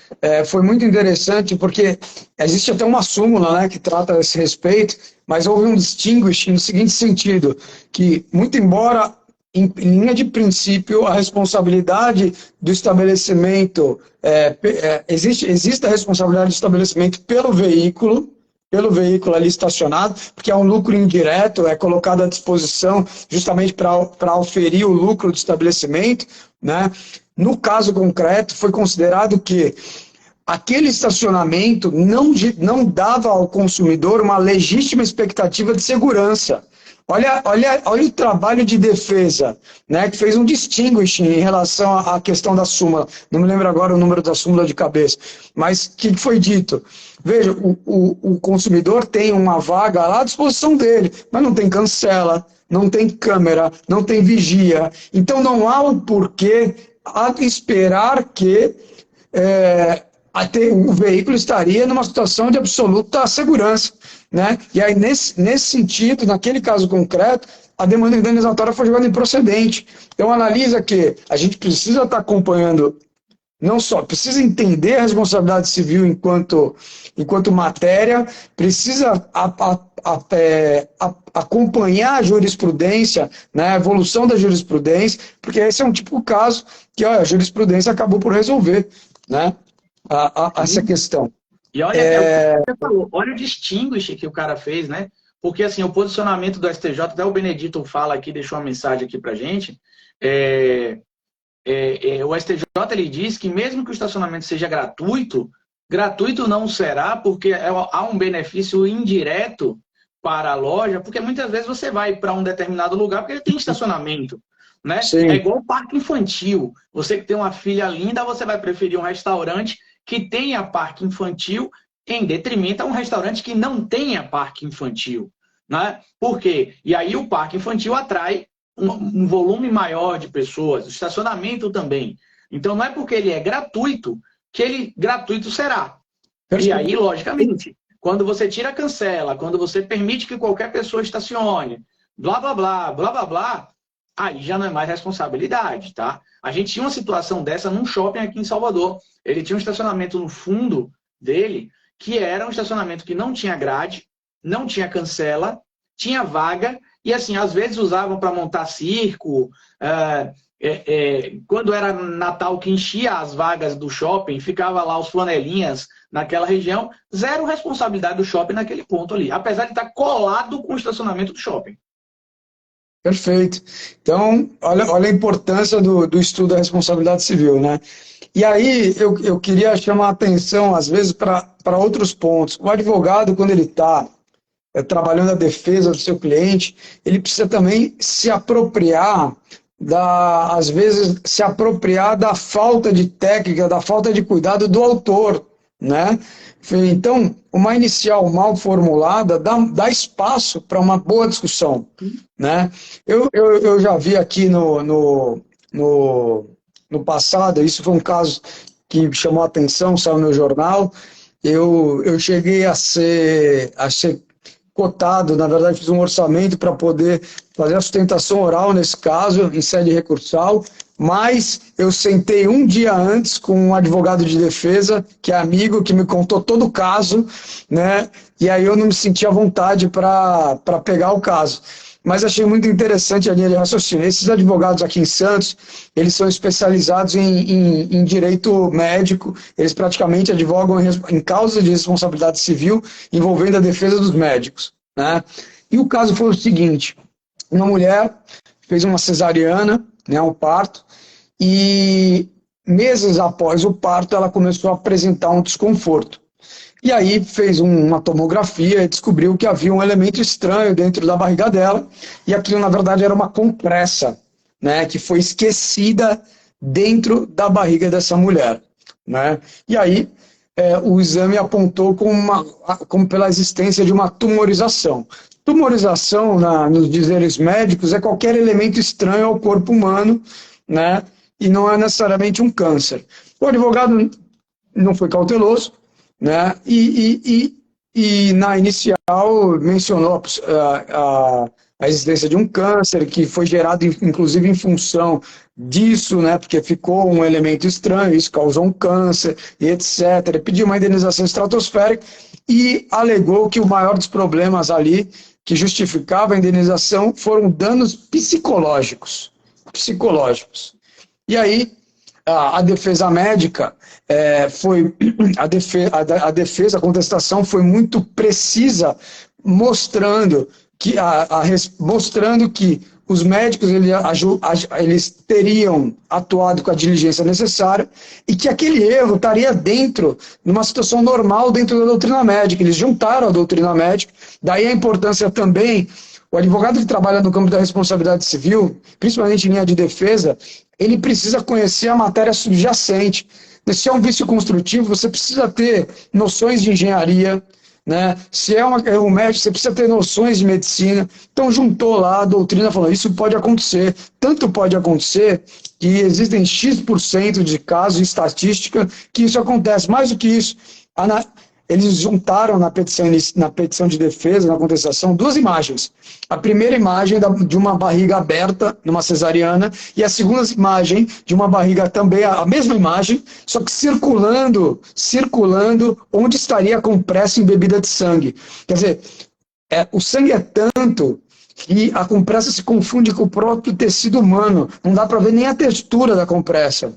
foi muito interessante porque existe até uma súmula, né, que trata a esse respeito, mas houve um distinguish no seguinte sentido, que muito embora em linha de princípio a responsabilidade do estabelecimento, existe a responsabilidade do estabelecimento pelo veículo ali estacionado, porque é um lucro indireto, é colocado à disposição justamente para oferir o lucro do estabelecimento, né? No caso concreto, foi considerado que aquele estacionamento não dava ao consumidor uma legítima expectativa de segurança. Olha o trabalho de defesa, né, que fez um distinguish em relação à questão da súmula. Não me lembro agora o número da súmula de cabeça. Mas o que foi dito? Veja, o consumidor tem uma vaga lá à disposição dele, mas não tem cancela, não tem câmera, não tem vigia. Então não há o porquê esperar que o veículo estaria numa situação de absoluta segurança, né? E aí, nesse sentido, naquele caso concreto, a demanda indenizatória foi jogada improcedente. Então, analisa que a gente precisa estar acompanhando, não só, precisa entender a responsabilidade civil enquanto matéria, precisa acompanhar a jurisprudência, né, a evolução da jurisprudência, porque esse é um tipo de caso que a jurisprudência acabou por resolver, né? Essa questão. E olha, é o que você falou, olha o distinguish que o cara fez, né? Porque assim, o posicionamento do STJ, até o Benedito fala aqui, deixou uma mensagem aqui pra gente, o STJ ele diz que mesmo que o estacionamento seja gratuito não será, porque há um benefício indireto para a loja, porque muitas vezes você vai para um determinado lugar porque ele tem estacionamento, né? Sim. É igual o parque infantil. Você que tem uma filha linda, você vai preferir um restaurante que tenha parque infantil em detrimento a um restaurante que não tenha parque infantil, né? Por quê? E aí o parque infantil atrai um volume maior de pessoas, o estacionamento também. Então não é porque ele é gratuito que ele gratuito será. E aí, logicamente, quando você tira a cancela, quando você permite que qualquer pessoa estacione, blá, blá, blá, blá, blá, blá, aí já não é mais responsabilidade, tá? A gente tinha uma situação dessa num shopping aqui em Salvador. Ele tinha um estacionamento no fundo dele, que era um estacionamento que não tinha grade, não tinha cancela, tinha vaga, e assim, às vezes usavam para montar circo, quando era Natal que enchia as vagas do shopping, ficava lá os flanelinhas naquela região, zero responsabilidade do shopping naquele ponto ali, apesar de estar colado com o estacionamento do shopping. Perfeito. Então, olha a importância do estudo da responsabilidade civil, né? E aí, eu queria chamar a atenção, às vezes, para outros pontos. O advogado, quando ele está trabalhando a defesa do seu cliente, ele precisa também se apropriar às vezes, se apropriar da falta de técnica, da falta de cuidado do autor, né? Então, uma inicial mal formulada dá espaço para uma boa discussão, né? Eu já vi aqui no passado, isso foi um caso que chamou a atenção, saiu no jornal, eu cheguei a ser cotado, na verdade fiz um orçamento para poder fazer a sustentação oral nesse caso, em sede recursal, mas eu sentei um dia antes com um advogado de defesa, que é amigo, que me contou todo o caso, né? E aí eu não me senti à vontade para pegar o caso. mas achei muito interessante a linha de raciocínio. Esses advogados aqui em Santos, eles são especializados em direito médico, eles praticamente advogam em causa de responsabilidade civil envolvendo a defesa dos médicos, né? E o caso foi o seguinte, uma mulher fez uma cesariana, né, um parto, e meses após o parto ela começou a apresentar um desconforto. E aí fez uma tomografia e descobriu que havia um elemento estranho dentro da barriga dela, e aquilo na verdade era uma compressa, né, que foi esquecida dentro da barriga dessa mulher, né? E aí o exame apontou como pela existência de uma tumorização. Tumorização, nos dizeres médicos, é qualquer elemento estranho ao corpo humano, né, e não é necessariamente um câncer. O advogado não foi cauteloso, né? E na inicial mencionou a existência de um câncer que foi gerado inclusive em função disso, né? Porque ficou um elemento estranho, isso causou um câncer e etc. Ele pediu uma indenização estratosférica e alegou que o maior dos problemas ali que justificava a indenização foram danos psicológicos. E aí a defesa médica a contestação foi muito precisa, mostrando que os médicos eles teriam atuado com a diligência necessária e que aquele erro estaria dentro de uma situação normal dentro da doutrina médica. Eles juntaram a doutrina médica, daí a importância também. O advogado que trabalha no campo da responsabilidade civil, principalmente em linha de defesa, ele precisa conhecer a matéria subjacente. Se é um vício construtivo, você precisa ter noções de engenharia, né? Se é um médico, você precisa ter noções de medicina. Então juntou lá a doutrina falando, isso pode acontecer. Tanto pode acontecer que existem X% de casos em estatística que isso acontece. Mais do que isso, eles juntaram na petição de defesa, na contestação, duas imagens. A primeira imagem de uma barriga aberta, numa cesariana, e a segunda imagem de uma barriga também, a mesma imagem, só que circulando onde estaria a compressa embebida de sangue. Quer dizer, o sangue é tanto que a compressa se confunde com o próprio tecido humano. Não dá para ver nem a textura da compressa.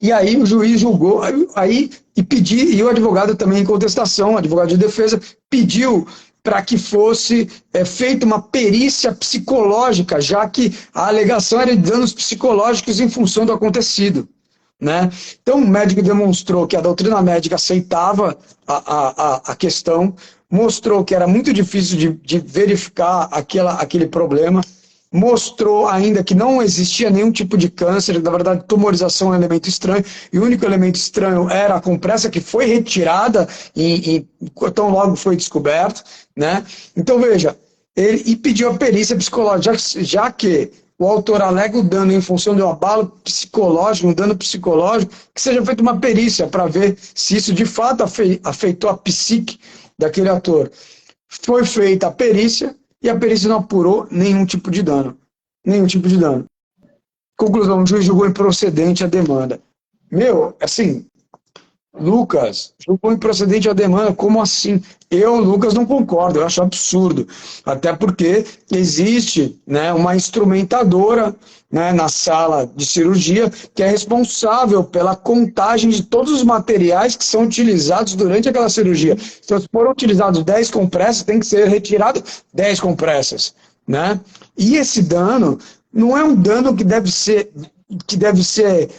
E aí o juiz julgou, e o advogado também em contestação, o advogado de defesa, pediu para que fosse feita uma perícia psicológica, já que a alegação era de danos psicológicos em função do acontecido, né? Então o médico demonstrou que a doutrina médica aceitava a questão, mostrou que era muito difícil de verificar aquele problema, mostrou ainda que não existia nenhum tipo de câncer, na verdade tumorização é um elemento estranho, e o único elemento estranho era a compressa que foi retirada tão logo foi descoberto, né? Então veja, ele pediu a perícia psicológica, já que o autor alega o dano em função de um abalo psicológico, um dano psicológico, que seja feita uma perícia para ver se isso de fato afetou a psique daquele ator. Foi feita a perícia, e a perícia não apurou nenhum tipo de dano. Conclusão, o juiz julgou improcedente a demanda. Assim, Lucas, julgou improcedente a demanda, como assim? Lucas, não concordo, eu acho absurdo. Até porque existe, né, uma instrumentadora, né, na sala de cirurgia que é responsável pela contagem de todos os materiais que são utilizados durante aquela cirurgia. Se foram utilizados 10 compressas, tem que ser retirado 10 compressas, né? E esse dano não é um dano que deve ser,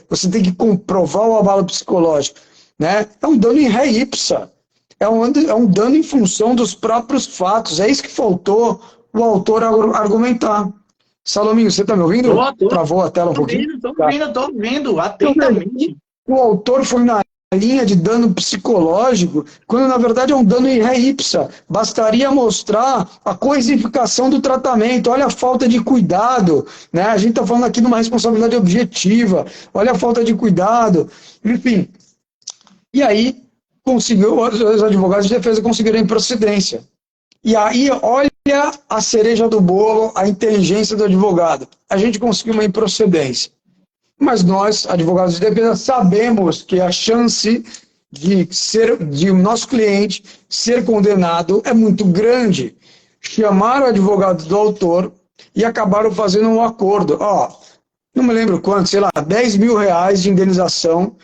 você tem que comprovar o abalo psicológico, né? É um dano em ré ipsa. É um dano em função dos próprios fatos. É isso que faltou o autor argumentar. Salominho, você está me ouvindo? Travou a tela um pouquinho? Estou ouvindo atentamente. O autor foi na linha de dano psicológico, quando na verdade é um dano em ré ipsa. Bastaria mostrar a coisificação do tratamento. Olha a falta de cuidado, né? A gente está falando aqui de uma responsabilidade objetiva. Olha a falta de cuidado. Enfim. E aí, os advogados de defesa conseguiram a improcedência. E aí, olha a cereja do bolo, a inteligência do advogado. A gente conseguiu uma improcedência. Mas nós, advogados de defesa, sabemos que a chance de o nosso cliente ser condenado é muito grande. chamaram o advogado do autor e acabaram fazendo um acordo. Não me lembro quanto, sei lá, R$ 10.000 de indenização.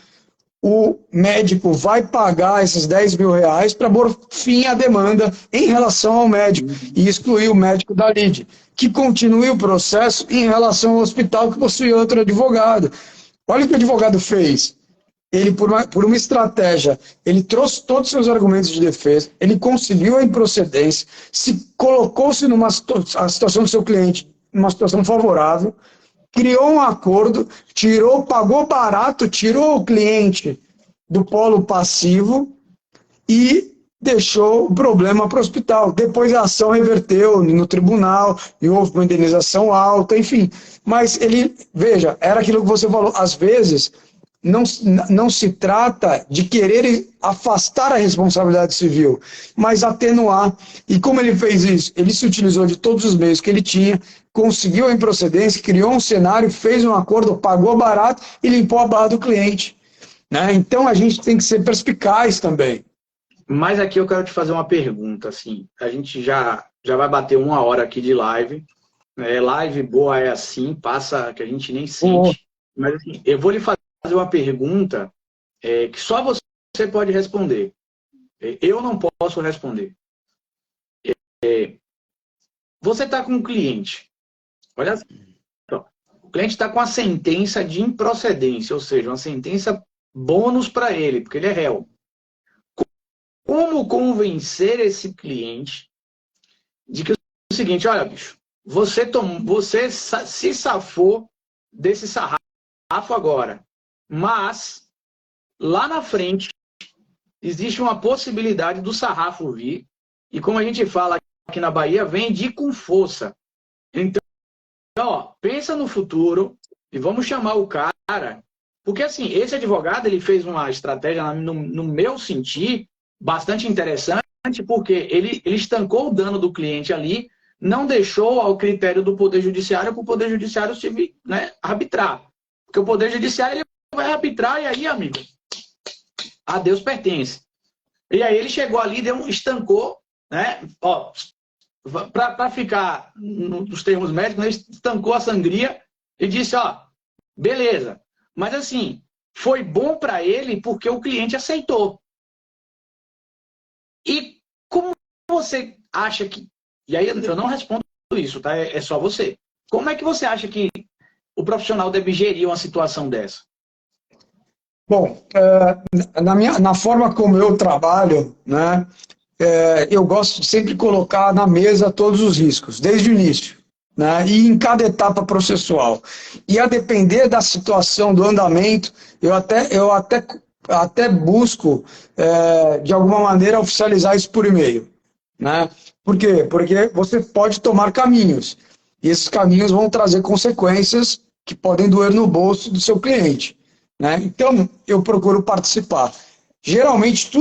O médico vai pagar esses R$ 10.000 para pôr fim à demanda em relação ao médico e excluir o médico da lide, que continue o processo em relação ao hospital que possui outro advogado. Olha o que o advogado fez. Ele, por uma estratégia, ele trouxe todos os seus argumentos de defesa, ele conseguiu a improcedência, colocou-se a situação do seu cliente numa situação favorável, criou um acordo, pagou barato, tirou o cliente do polo passivo e deixou o problema para o hospital. Depois a ação reverteu no tribunal e houve uma indenização alta, enfim. Mas veja, era aquilo que você falou, às vezes não se trata de querer afastar a responsabilidade civil, mas atenuar. E como ele fez isso? Ele se utilizou de todos os meios que ele tinha, conseguiu a improcedência, criou um cenário, fez um acordo, pagou barato e limpou a barra do cliente. Né? Então a gente tem que ser perspicaz também. Mas aqui eu quero te fazer uma pergunta. Assim, a gente já vai bater 1 hora aqui de live. Live boa é assim, passa que a gente nem sente. Mas assim, eu vou lhe fazer uma pergunta que só você pode responder. Eu não posso responder. Você está com um cliente. Olha assim. O cliente está com a sentença de improcedência, ou seja, uma sentença bônus para ele, porque ele é réu. Como convencer esse cliente de que é o seguinte, olha, bicho, você se safou desse sarrafo agora, mas lá na frente existe uma possibilidade do sarrafo vir, e como a gente fala aqui na Bahia, vem de com força. Então, pensa no futuro e vamos chamar o cara, porque assim, esse advogado ele fez uma estratégia, no meu sentir, bastante interessante, porque ele estancou o dano do cliente ali, não deixou ao critério do Poder Judiciário para o Poder Judiciário se, arbitrar. Porque o Poder Judiciário ele vai arbitrar e aí, amigo, a Deus pertence. E aí ele chegou ali, estancou, né? Para ficar nos termos médicos, ele estancou a sangria e disse, beleza. Mas assim, foi bom para ele porque o cliente aceitou. E como você acha que... E aí eu não respondo isso, tá? É só você. Como é que você acha que o profissional deve gerir uma situação dessa? Bom, na forma como eu trabalho, né, eu gosto de sempre colocar na mesa todos os riscos, desde o início, né, e em cada etapa processual. E a depender da situação, do andamento, eu até busco, de alguma maneira, oficializar isso por e-mail. Né? Por quê? Porque você pode tomar caminhos, e esses caminhos vão trazer consequências que podem doer no bolso do seu cliente. Né? Então, eu procuro participar. Geralmente,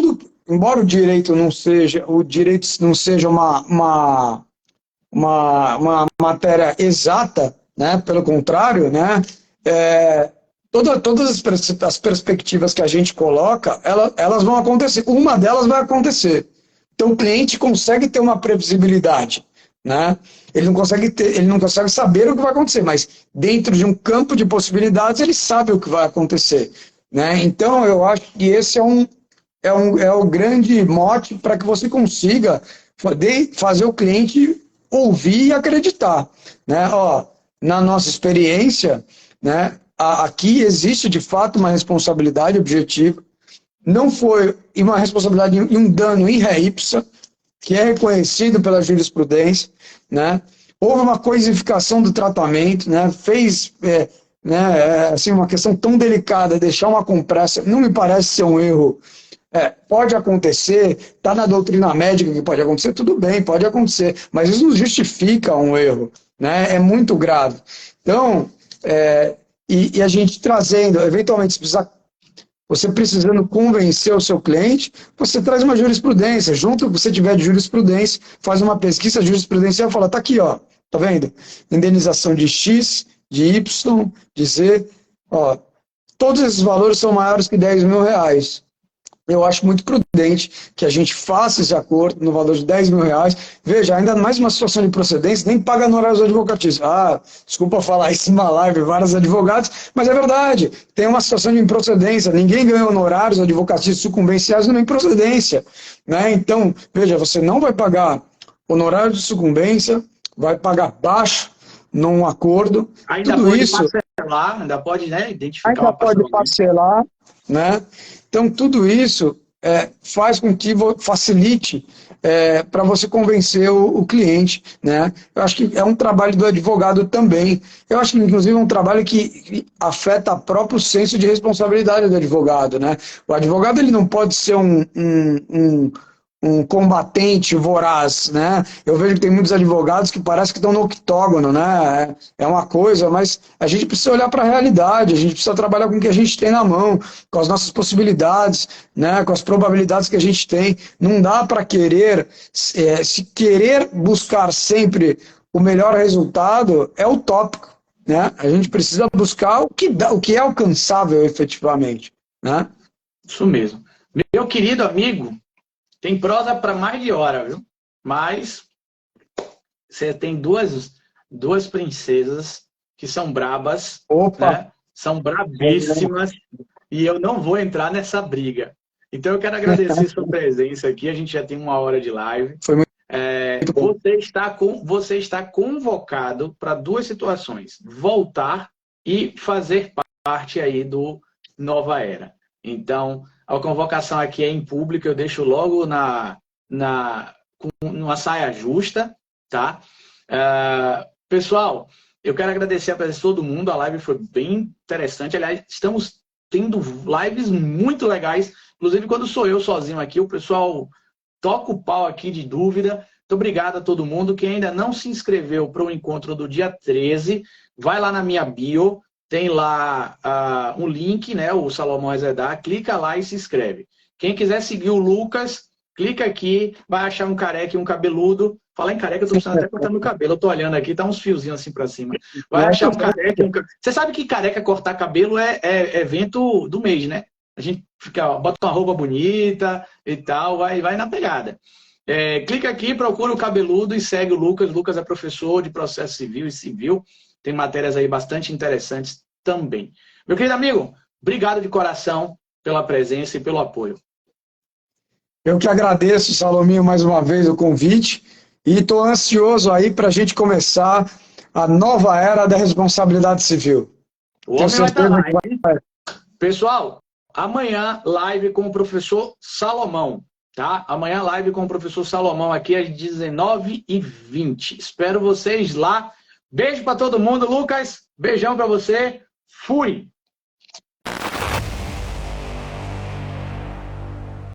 embora o direito não seja uma matéria exata, né? Pelo contrário, né? Todas as perspectivas que a gente coloca, elas vão acontecer. Uma delas vai acontecer. Então, o cliente consegue ter uma previsibilidade. Né? Ele não consegue saber o que vai acontecer, mas dentro de um campo de possibilidades, ele sabe o que vai acontecer. Né? Então, eu acho que esse é o grande mote para que você consiga fazer o cliente ouvir e acreditar. Né? Na nossa experiência, né, aqui existe de fato uma responsabilidade objetiva, não foi uma responsabilidade e um dano in re ipsa, que é reconhecido pela jurisprudência, né? Houve uma coisificação do tratamento, né? Assim, uma questão tão delicada, deixar uma compressa, não me parece ser um erro. Pode acontecer, está na doutrina médica que pode acontecer, tudo bem, pode acontecer, mas isso não justifica um erro, né? É muito grave. Então, e a gente trazendo, eventualmente, se precisar, você precisando convencer o seu cliente, você traz uma jurisprudência. Junto que você tiver de jurisprudência, faz uma pesquisa jurisprudencial e fala, tá aqui, tá vendo? Indenização de X, de Y, de Z, todos esses valores são maiores que R$ 10.000. eu acho muito prudente que a gente faça esse acordo no valor de R$ 10.000. Veja, ainda mais uma situação de procedência, nem paga honorários advocatícios. Ah, desculpa falar isso numa live, vários advogados, mas é verdade. Tem uma situação de improcedência. Ninguém ganha honorários advocatícios sucumbenciais numa improcedência, né? Então, veja, você não vai pagar honorário de sucumbência, vai pagar baixo num acordo. Ainda Tudo pode isso parcelar, ainda pode, né, identificar ainda uma pode parcela. parcelar, né? Então, tudo isso faz com que facilite para você convencer o cliente, né? Eu acho que é um trabalho do advogado também. Eu acho que, inclusive, é um trabalho que afeta o próprio senso de responsabilidade do advogado, né? O advogado ele não pode ser um combatente voraz, né? Eu vejo que tem muitos advogados que parece que estão no octógono, né? É uma coisa, mas a gente precisa olhar para a realidade, a gente precisa trabalhar com o que a gente tem na mão, com as nossas possibilidades, né? Com as probabilidades que a gente tem. Não dá para querer, se querer buscar sempre o melhor resultado, é utópico, né? A gente precisa buscar o que é alcançável efetivamente, né? Isso mesmo. Meu querido amigo, tem prosa para mais de hora, viu? Mas você tem duas princesas que são brabas, Opa! né? São brabíssimas e eu não vou entrar nessa briga. Então eu quero agradecer sua presença aqui. A gente já tem 1 hora de live. Foi muito bom. Você está convocado para 2 situações: voltar e fazer parte aí do Nova Era. Então, a convocação aqui é em público, eu deixo logo numa saia justa, tá? Pessoal, eu quero agradecer a presença de todo mundo, a live foi bem interessante. Aliás, estamos tendo lives muito legais, inclusive quando sou eu sozinho aqui, o pessoal toca o pau aqui de dúvida. Muito obrigado a todo mundo. Quem ainda não se inscreveu para o encontro do dia 13, vai lá na minha bio, tem lá um link, né, o Salomão Azedar, clica lá e se inscreve. Quem quiser seguir o Lucas, clica aqui, vai achar um careca e um cabeludo. Falar em careca, eu tô precisando até cortar meu cabelo. Eu tô olhando aqui, tá uns fiozinhos assim para cima. Vai achar um careca e um cabelo. Você sabe que careca cortar cabelo é evento do mês, né? A gente bota uma roupa bonita e tal, vai na pegada. Clica aqui, procura o cabeludo e segue o Lucas. O Lucas é professor de processo civil e civil. Tem matérias aí bastante interessantes também. Meu querido amigo, obrigado de coração pela presença e pelo apoio. Eu que agradeço, Salominho, mais uma vez o convite e estou ansioso aí para a gente começar a nova era da responsabilidade civil. O homem vai estar lá, hein? Pessoal, amanhã live com o professor Salomão, tá? Amanhã live com o professor Salomão aqui às 19h20. Espero vocês lá. Beijo para todo mundo. Lucas, beijão para você. Fui!